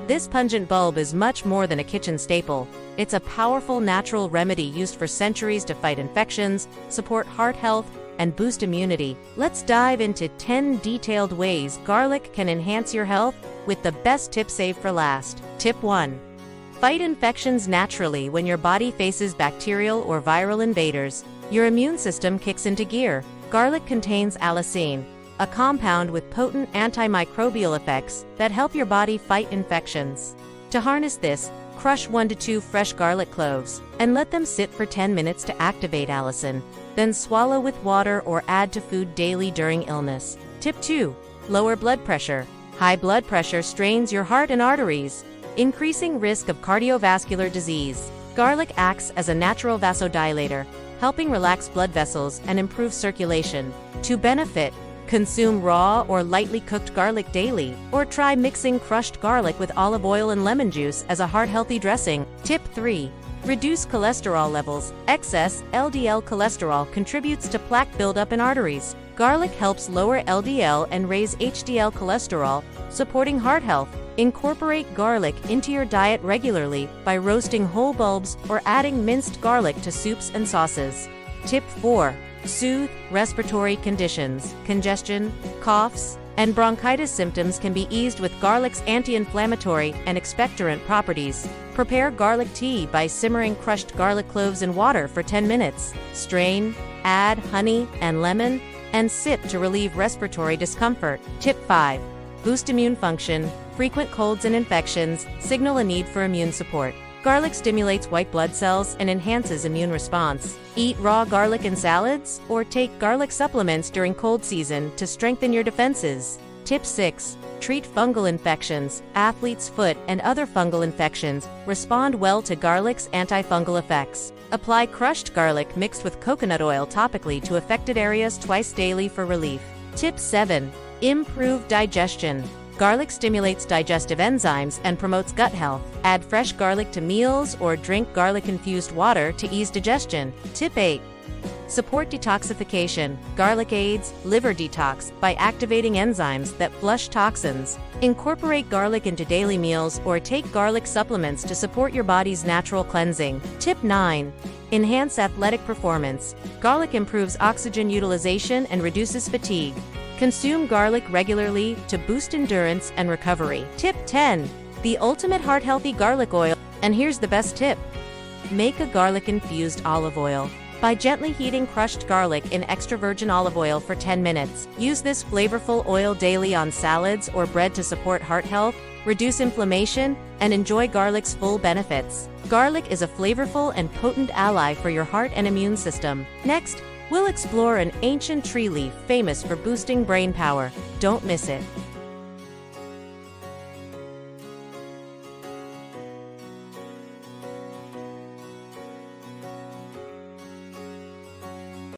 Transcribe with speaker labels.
Speaker 1: This pungent bulb is much more than a kitchen staple. It's a powerful natural remedy used for centuries to fight infections, support heart health, and boost immunity. Let's dive into 10 detailed ways garlic can enhance your health, with the best tip saved for last. Tip 1. Fight infections naturally. When your body faces bacterial or viral invaders, your immune system kicks into gear. Garlic contains allicin, a compound with potent antimicrobial effects that help your body fight infections. To harness this, crush 1 to 2 fresh garlic cloves and let them sit for 10 minutes to activate allicin. Then swallow with water or add to food daily during illness. Tip 2. Lower blood pressure. High blood pressure strains your heart and arteries, increasing risk of cardiovascular disease. Garlic acts as a natural vasodilator, helping relax blood vessels and improve circulation. To benefit, consume raw or lightly cooked garlic daily, or try mixing crushed garlic with olive oil and lemon juice as a heart-healthy dressing. Tip 3. Reduce cholesterol levels. Excess LDL cholesterol contributes to plaque buildup in arteries. Garlic helps lower LDL and raise HDL cholesterol, supporting heart health. Incorporate garlic into your diet regularly by roasting whole bulbs or adding minced garlic to soups and sauces. Tip 4. Soothe respiratory conditions. Congestion, coughs, and bronchitis symptoms can be eased with garlic's anti-inflammatory and expectorant properties. Prepare garlic tea by simmering crushed garlic cloves in water for 10 minutes. Strain, add honey and lemon, and sip to relieve respiratory discomfort. Tip 5. Boost immune function. Frequent colds and infections signal a need for immune support. Garlic stimulates white blood cells and enhances immune response. Eat raw garlic in salads, or take garlic supplements during cold season to strengthen your defenses. Tip 6. Treat fungal infections. Athlete's foot and other fungal infections respond well to garlic's antifungal effects. Apply crushed garlic mixed with coconut oil topically to affected areas twice daily for relief. Tip 7. Improve digestion. Garlic stimulates digestive enzymes and promotes gut health. Add fresh garlic to meals or drink garlic-infused water to ease digestion. Tip 8. Support detoxification. Garlic aids liver detox by activating enzymes that flush toxins. Incorporate garlic into daily meals or take garlic supplements to support your body's natural cleansing. Tip 9. Enhance athletic performance. Garlic improves oxygen utilization and reduces fatigue. Consume garlic regularly to boost endurance and recovery. Tip 10. The ultimate heart-healthy garlic oil. And here's the best tip. Make a garlic-infused olive oil by gently heating crushed garlic in extra virgin olive oil for 10 minutes. Use this flavorful oil daily on salads or bread to support heart health, reduce inflammation, and enjoy garlic's full benefits. Garlic is a flavorful and potent ally for your heart and immune system. Next, we'll explore an ancient tree leaf famous for boosting brain power. Don't miss it.